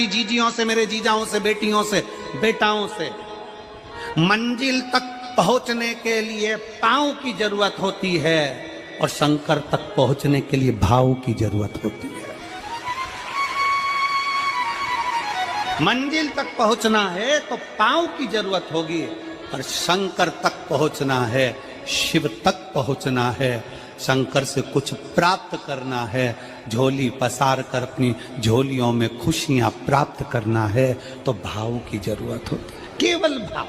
मेरी जीजियों से, मेरे जीजाओं से, बेटियों से, बेटाओं से। मंजिल तक पहुंचने के लिए पांव की जरूरत होती है और शंकर तक पहुंचने के लिए भाव की जरूरत होती है। मंजिल तक पहुंचना है तो पांव की जरूरत होगी, और शंकर तक पहुंचना है, शिव तक पहुंचना है, शंकर से कुछ प्राप्त करना है, झोली पसार कर अपनी झोलियों में खुशियां प्राप्त करना है, तो भाव की जरूरत होती है, केवल भाव।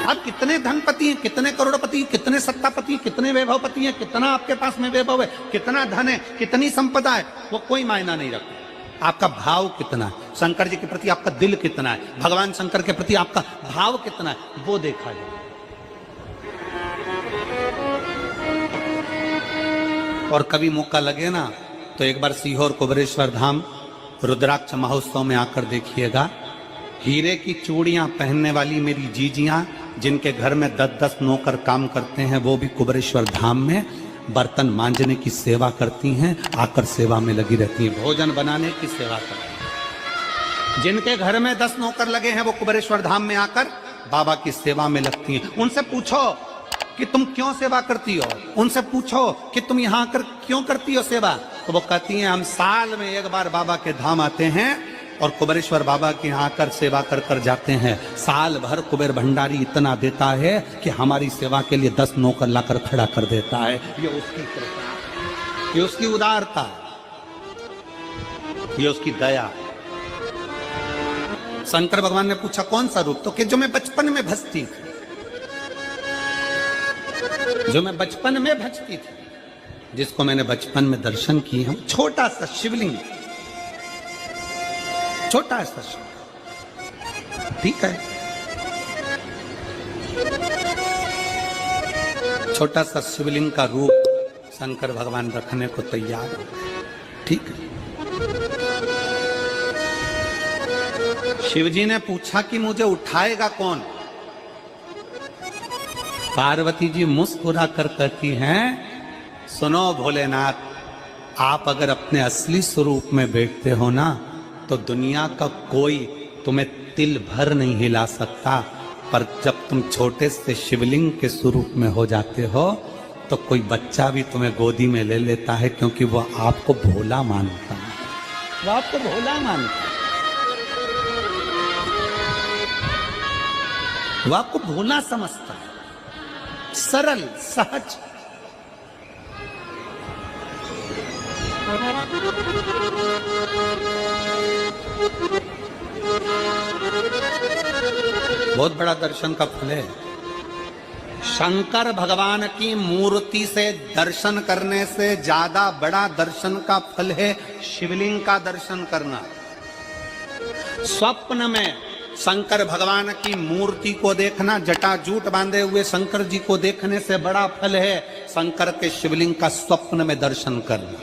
अब कितने धनपति हैं, कितने करोड़पति, कितने सत्तापति, कितने वैभवपति हैं, कितना आपके पास में वैभव है, कितना धन है, कितनी संपदा है, वो कोई मायना नहीं रखता। आपका भाव कितना है, शंकर जी के प्रति आपका दिल कितना है, भगवान शंकर के प्रति आपका भाव कितना है, वो देखा जाए। और कभी मौका लगे ना तो एक बार सीहोर कुबेरेश्वर धाम रुद्राक्ष महोत्सव में आकर देखिएगा। हीरे की चूड़ियां पहनने वाली मेरी जीजियां, जिनके घर में 10-10 नौकर काम करते हैं, वो भी कुबेरेश्वर धाम में बर्तन मांजने की सेवा करती हैं, आकर सेवा में लगी रहती हैं, भोजन बनाने की सेवा करती हैं। जिनके घर में 10 नौकर लगे हैं, वो कुबेरेश्वर धाम में आकर बाबा की सेवा में लगती हैं। उनसे पूछो कि तुम क्यों सेवा करती हो, उनसे पूछो कि तुम यहाँ आकर क्यों करती हो सेवा, तो वो कहती हैं हम साल में एक बार बाबा के धाम आते हैं और कुबेरेश्वर बाबा के यहाँ आकर सेवा कर कर जाते हैं। साल भर कुबेर भंडारी इतना देता है कि हमारी सेवा के लिए 10 नौकर लाकर खड़ा कर देता है। ये उसकी कृपा, ये उसकी उदारता, ये उसकी दया। शंकर भगवान ने पूछा कौन सा रूप, तो कि जो मैं बचपन में भजती थी, जो मैं बचपन में भजती थी, जिसको मैंने बचपन में दर्शन किए हैं, छोटा सा शिवलिंग, छोटा सा शिवलिंग, ठीक है, छोटा सा शिवलिंग का रूप शंकर भगवान रखने को तैयार है, ठीक है। शिवजी ने पूछा कि मुझे उठाएगा कौन। पार्वती जी मुस्कुरा कर कहती हैं, सुनो भोलेनाथ, आप अगर अपने असली स्वरूप में बैठते हो ना, तो दुनिया का कोई तुम्हें तिल भर नहीं हिला सकता, पर जब तुम छोटे से शिवलिंग के स्वरूप में हो जाते हो तो कोई बच्चा भी तुम्हें गोदी में ले लेता है, क्योंकि वो आपको भोला मानता है, वो आपको भोला मानता है, वो आपको भोला समझता है, सरल सहज। बहुत बड़ा दर्शन का फल है। शंकर भगवान की मूर्ति से दर्शन करने से ज्यादा बड़ा दर्शन का फल है शिवलिंग का दर्शन करना। स्वप्न में शंकर भगवान की मूर्ति को देखना, जटाजूट बांधे हुए शंकर जी को देखने से बड़ा फल है शंकर के शिवलिंग का स्वप्न में दर्शन करना।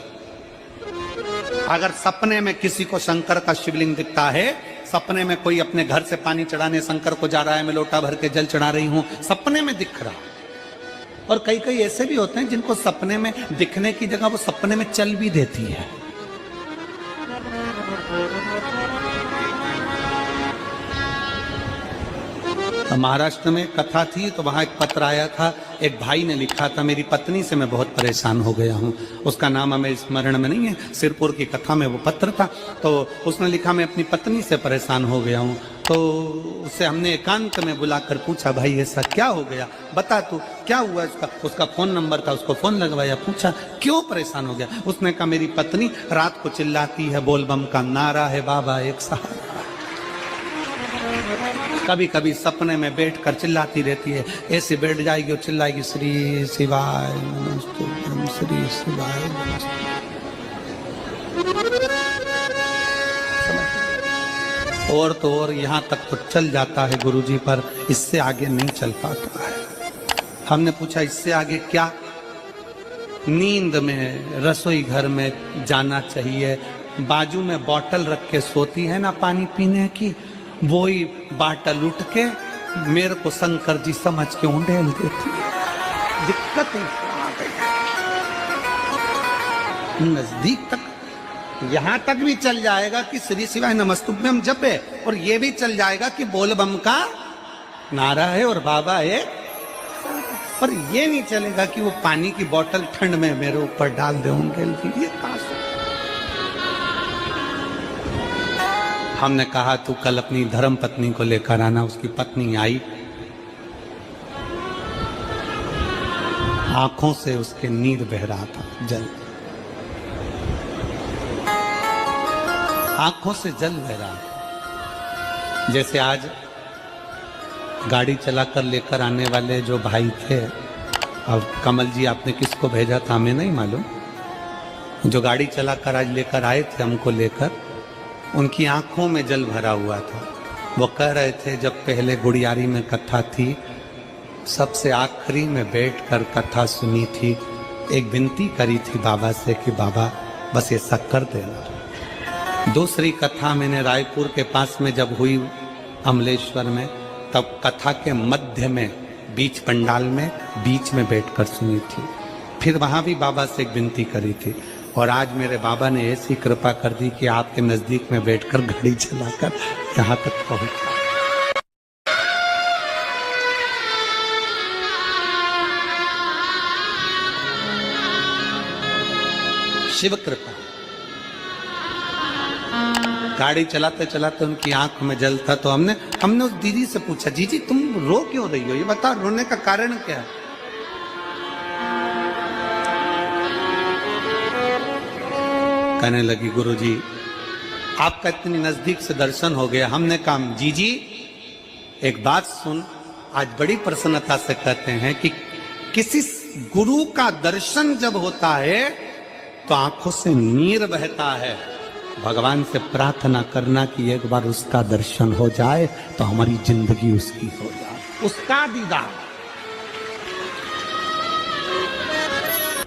अगर सपने में किसी को शंकर का शिवलिंग दिखता है, सपने में कोई अपने घर से पानी चढ़ाने शंकर को जा रहा है, मैं लोटा भर के जल चढ़ा रही हूं, सपने में दिख रहा। और कई कई ऐसे भी होते हैं जिनको सपने में दिखने की जगह वो सपने में चल भी देती है। महाराष्ट्र में कथा थी तो वहां एक पत्र आया था, एक भाई ने लिखा था, मेरी पत्नी से मैं बहुत परेशान हो गया हूं। उसका नाम हमें स्मरण में नहीं है, सिरपुर की कथा में वो पत्र था। तो उसने लिखा मैं अपनी पत्नी से परेशान हो गया हूं। तो उससे हमने एकांत में बुलाकर पूछा, भाई ऐसा क्या हो गया, बता तू क्या हुआ। उसका फोन नंबर था, उसको फोन लगवाया, पूछा क्यों परेशान हो गया। उसने कहा मेरी पत्नी रात को चिल्लाती है, बोलबम का नारा है बाबा एक सहारा। कभी कभी सपने में बैठकर चिल्लाती रहती है, ऐसे बैठ जाएगी और चिल्लाएगी श्री शिवाय नमस्ते, श्री शिवाय नमस्ते। और तो और यहाँ तक तो चल जाता है गुरुजी, पर इससे आगे नहीं चल पाता है। हमने पूछा इससे आगे क्या। नींद में रसोई घर में जाना चाहिए, बाजू में बोतल रख के सोती है ना पानी पीने की, वो ही बाटल उठ के मेरे को शंकर जी समझ के उंडेल देती है। दिक्कत आ गई, नजदीक तक यहां तक भी चल जाएगा कि श्री शिवाय नमस्तुभ्यम जप है, और ये भी चल जाएगा कि बोल बम का नारा है और बाबा है, पर ये नहीं चलेगा कि वो पानी की बोतल ठंड में मेरे ऊपर डाल दे उनके लिए। ये कहां से? हमने कहा तू कल अपनी धर्म पत्नी को लेकर आना। उसकी पत्नी आई, आंखों से उसके नीर बह रहा था, जल, आंखों से जल बह रहा था। जैसे आज गाड़ी चलाकर लेकर आने वाले जो भाई थे, अब कमल जी आपने किसको भेजा था हमें नहीं मालूम, जो गाड़ी चलाकर आज लेकर आए थे हमको लेकर, उनकी आंखों में जल भरा हुआ था। वो कह रहे थे जब पहले गुड़ियारी में कथा थी, सबसे आखिरी में बैठकर कथा सुनी थी, एक विनती करी थी बाबा से कि बाबा बस ये शक्कर देना। दूसरी कथा मैंने रायपुर के पास में जब हुई अमलेश्वर में, तब कथा के मध्य में बीच पंडाल में बीच में बैठकर सुनी थी। फिर वहां भी बाबा से एक विनती करी थी, और आज मेरे बाबा ने ऐसी कृपा कर दी कि आपके नजदीक में बैठकर गाड़ी चलाकर यहाँ तक पहुंचा। शिव कृपा। गाड़ी चलाते चलाते उनकी आंख में जल था, तो हमने उस दीदी से पूछा, जी तुम रो क्यों रही हो, ये बताओ रोने का कारण क्या है? कहने लगी गुरुजी आपका इतनी नजदीक से दर्शन हो गया। हमने कहा जी एक बात सुन, आज बड़ी प्रसन्नता से कहते हैं कि किसी गुरु का दर्शन जब होता है तो आंखों से नीर बहता है। भगवान से प्रार्थना करना कि एक बार उसका दर्शन हो जाए तो हमारी जिंदगी उसकी हो जाए, उसका दीदार।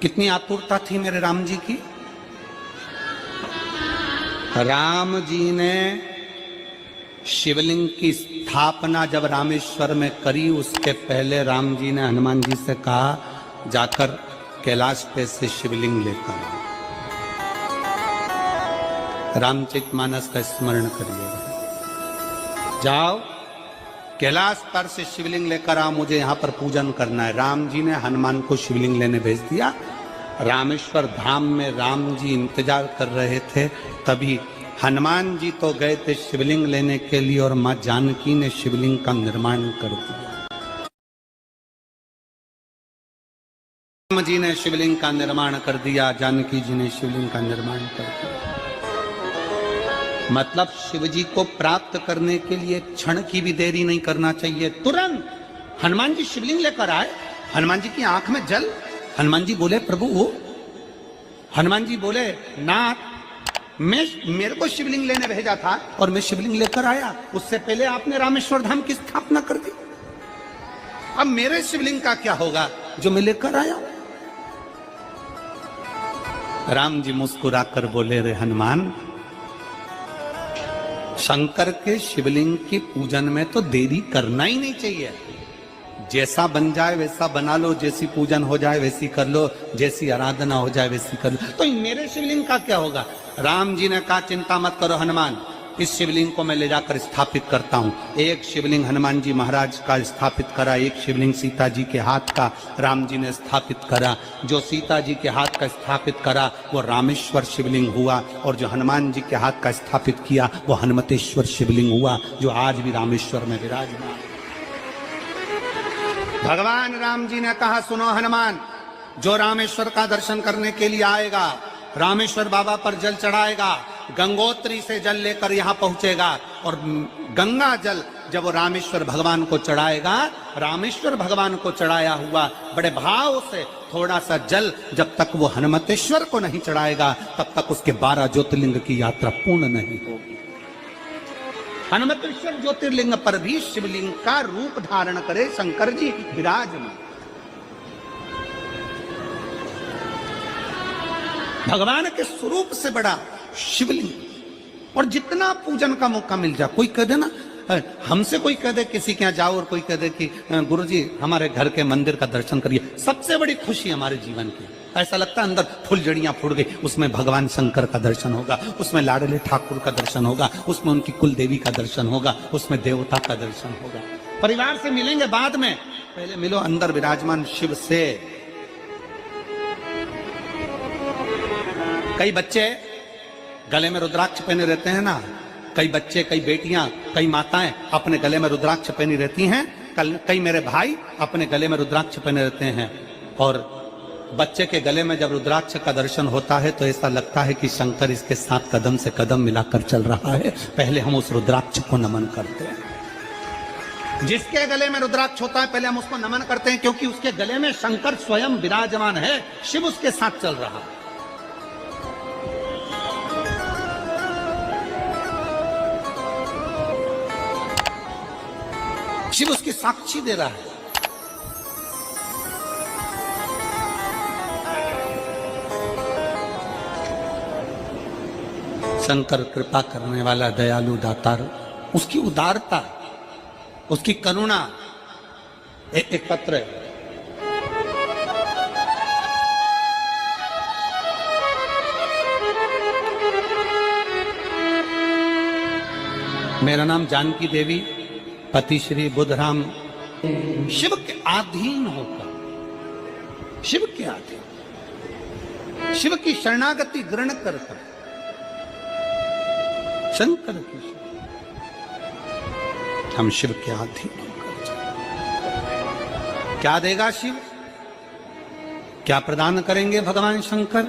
कितनी आतुरता थी मेरे राम जी की। राम जी ने शिवलिंग की स्थापना जब रामेश्वर में करी, उसके पहले राम जी ने हनुमान जी से कहा जाकर कैलाश पे से शिवलिंग लेकर आओ। रामचरितमानस का स्मरण करिए, जाओ कैलाश पर से शिवलिंग लेकर आओ, मुझे यहाँ पर पूजन करना है। राम जी ने हनुमान को शिवलिंग लेने भेज दिया। रामेश्वर धाम में राम जी इंतजार कर रहे थे, तभी हनुमान जी तो गए थे शिवलिंग लेने के लिए, और मां जानकी ने शिवलिंग का निर्माण कर दिया। राम जी ने शिवलिंग का निर्माण कर दिया, जानकी जी ने शिवलिंग का निर्माण कर दिया। मतलब शिवजी को प्राप्त करने के लिए क्षण की भी देरी नहीं करना चाहिए। तुरंत हनुमान जी शिवलिंग लेकर आए, हनुमान जी की आंख में जल। हनुमान जी बोले प्रभु वो, हनुमान जी बोले नाथ मेरे को शिवलिंग लेने भेजा था और मैं शिवलिंग लेकर आया, उससे पहले आपने रामेश्वर धाम की स्थापना कर दी। अब मेरे शिवलिंग का क्या होगा जो मैं लेकर आया? राम जी मुस्कुराकर बोले रे हनुमान, शंकर के शिवलिंग की पूजन में तो देरी करना ही नहीं चाहिए। जैसा बन जाए वैसा बना लो, जैसी पूजन हो जाए वैसी कर लो, जैसी आराधना हो जाए वैसी कर लो। तो मेरे शिवलिंग का क्या होगा? राम जी ने कहा चिंता मत करो हनुमान, इस शिवलिंग को मैं ले जाकर स्थापित करता हूँ। एक शिवलिंग हनुमान जी महाराज का स्थापित करा, एक शिवलिंग सीता जी के हाथ का राम जी ने स्थापित करा। जो सीता जी के हाथ का स्थापित करा वो रामेश्वर शिवलिंग हुआ, और जो हनुमान जी के हाथ का स्थापित किया वो हनुमतेश्वर शिवलिंग हुआ, जो आज भी रामेश्वर में विराजमान। भगवान राम जी ने कहा सुनो हनुमान, जो रामेश्वर का दर्शन करने के लिए आएगा, रामेश्वर बाबा पर जल चढ़ाएगा, गंगोत्री से जल लेकर यहाँ पहुंचेगा, और गंगा जल जब वो रामेश्वर भगवान को चढ़ाएगा, रामेश्वर भगवान को चढ़ाया हुआ बड़े भाव से थोड़ा सा जल जब तक वो हनुमतेश्वर को नहीं चढ़ाएगा तब तक उसके 12 ज्योतिर्लिंग की यात्रा पूर्ण नहीं होगी। हनुमतेश्वर ज्योतिर्लिंग पर भी शिवलिंग का रूप धारण करे शंकर जी विराजमान। भगवान के स्वरूप से बड़ा शिवलिंग, और जितना पूजन का मौका मिल जाए, कोई कह दे ना, हमसे कोई कह दे किसी के यहाँ जाओ और कोई कह दे कि गुरुजी हमारे घर के मंदिर का दर्शन करिए, सबसे बड़ी खुशी हमारे जीवन की। ऐसा लगता है अंदर फुलझड़ियां फूट गई। उसमें भगवान शंकर का दर्शन होगा, उसमें लाडले ठाकुर का दर्शन होगा, उसमें उनकी कुल देवी का दर्शन होगा, उसमें देवता का दर्शन होगा। परिवार से मिलेंगे बाद में, पहले मिलो अंदर विराजमान शिव से। कई बच्चे गले में रुद्राक्ष पहने रहते हैं ना, कई बच्चे, कई बेटियां, कई माताएं अपने गले में रुद्राक्ष पहनी रहती हैं। कई मेरे भाई अपने गले में रुद्राक्ष पहने रहते हैं। और बच्चे के गले में जब रुद्राक्ष का दर्शन होता है तो ऐसा लगता है कि शंकर इसके साथ कदम से कदम मिलाकर चल रहा है। पहले हम उस रुद्राक्ष को नमन करते हैं। जिसके गले में रुद्राक्ष होता है पहले हम उसको नमन करते हैं, क्योंकि उसके गले में शंकर स्वयं विराजमान है, शिव उसके साथ चल रहा है। शिव उसकी साक्षी दे रहा है। शंकर कृपा करने वाला, दयालु, दातार, उसकी उदारता, उसकी करुणा। एक पत्र है, मेरा नाम जानकी देवी, पति श्री बुद्धराम, शिव के अधीन होकर, शिव के अधीन, शिव की शरणागति ग्रहण कर शंकर की, हम शिव के अधीन होकर क्या देगा शिव, क्या प्रदान करेंगे भगवान शंकर?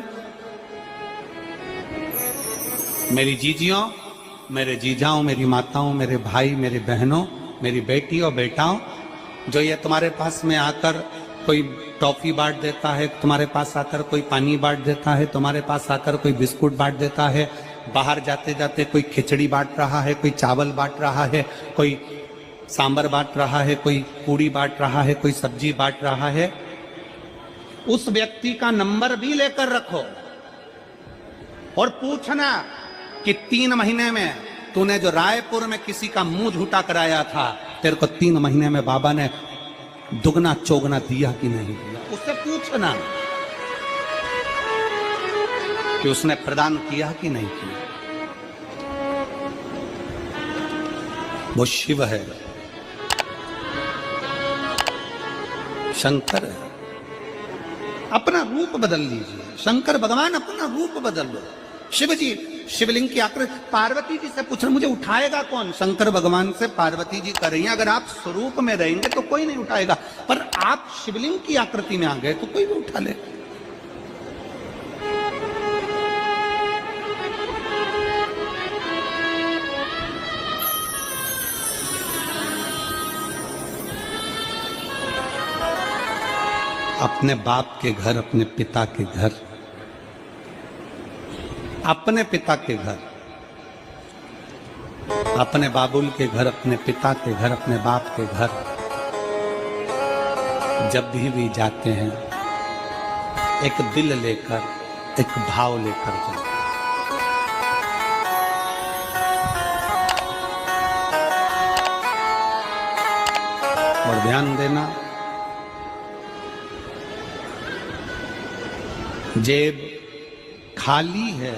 मेरी जीजियों, मेरे जीजाओं, मेरी माताओं, मेरे भाई, मेरे बहनों, मेरी बेटी और बेटाओं, जो ये तुम्हारे पास में आकर कोई टॉफी बांट देता है, तुम्हारे पास आकर कोई पानी बांट देता है, तुम्हारे पास आकर कोई बिस्कुट बांट देता है, बाहर जाते जाते कोई खिचड़ी बांट रहा है, कोई चावल बांट रहा है, कोई सांबर बांट रहा है, कोई पूड़ी बांट रहा है, कोई सब्जी बांट रहा है, उस व्यक्ति का नंबर भी लेकर रखो और पूछना कि 3 महीने में तूने जो रायपुर में किसी का मुंह झूठा कराया था, तेरे को 3 महीने में बाबा ने दुगना चौगना दिया कि नहीं दिया। उससे पूछना कि उसने प्रदान किया कि नहीं किया। वो शिव है, शंकर है। अपना रूप बदल लीजिए, शंकर भगवान अपना रूप बदल लो। शिव जी शिवलिंग की आकृति, पार्वती जी से पूछ रहे मुझे उठाएगा कौन? शंकर भगवान से पार्वती जी कर रही हैं, अगर आप स्वरूप में रहेंगे तो कोई नहीं उठाएगा, पर आप शिवलिंग की आकृति में आ गए तो कोई भी उठा ले। अपने बाप के घर, अपने पिता के घर, अपने पिता के घर, अपने बाबुल के घर, अपने पिता के घर, अपने बाप के घर जब भी जाते हैं, एक दिल लेकर, एक भाव लेकर जाते हैं। और ध्यान देना, जेब खाली है,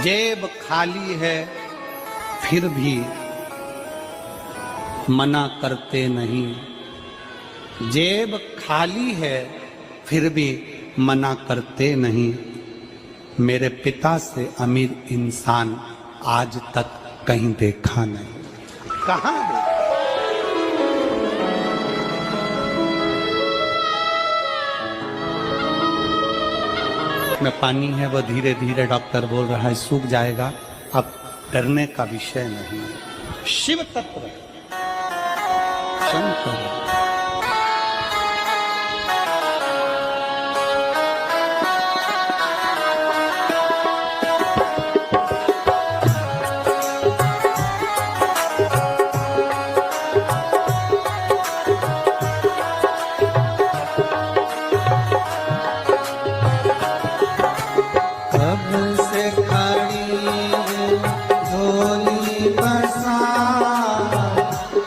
जेब खाली है, फिर भी मना करते नहीं। जेब खाली है, फिर भी मना करते नहीं। मेरे पिता से अमीर इंसान आज तक कहीं देखा नहीं। कहां देखा? में पानी है, वो धीरे धीरे डॉक्टर बोल रहा है सूख जाएगा, अब डरने का विषय नहीं। शिव तत्व शंकर,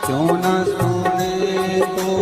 क्यों न सुने तो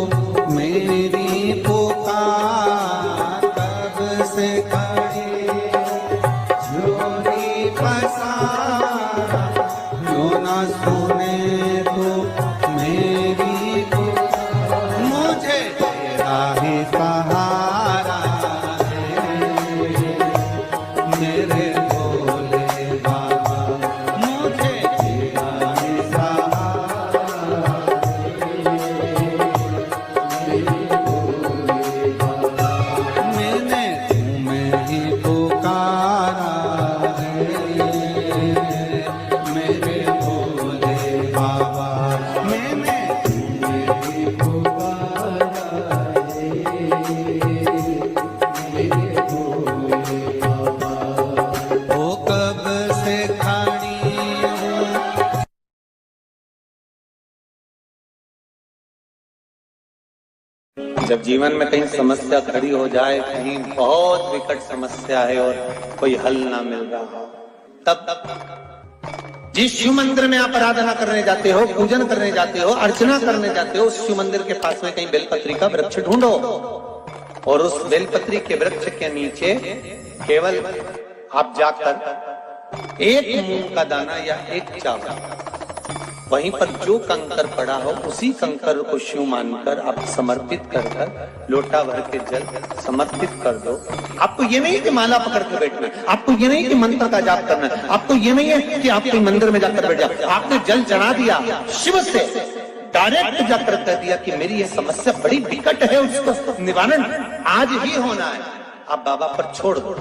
जब जीवन में कहीं समस्या खड़ी हो जाए, कहीं बहुत विकट समस्या है और कोई हल ना मिल रहा हो, तब जिस शिव मंदिर में आप आराधना करने जाते हो, पूजन करने जाते हो, अर्चना करने जाते हो, उस शिव मंदिर के पास में कहीं बेलपत्री का वृक्ष ढूंढो और उस बेलपत्री के वृक्ष के नीचे केवल आप जाकर एक मूंग का दाना या एक चावल, वहीं पर जो कंकर पड़ा हो उसी कंकर को शिव मानकर आप समर्पित कर लोटा भर के जल समर्पित कर दो। आपको ये नहीं कि माला पकड़ के बैठना है, आपको ये नहीं कि मंत्र का जाप करना है, आपको ये नहीं है कि आप कोई मंदिर में जाकर बैठ जाओ। आपने जल चढ़ा दिया, शिव से डायरेक्ट जाकर कह दिया कि मेरी ये समस्या बड़ी विकट है, उसको निवारण आज ही होना है, आप बाबा पर छोड़ दो।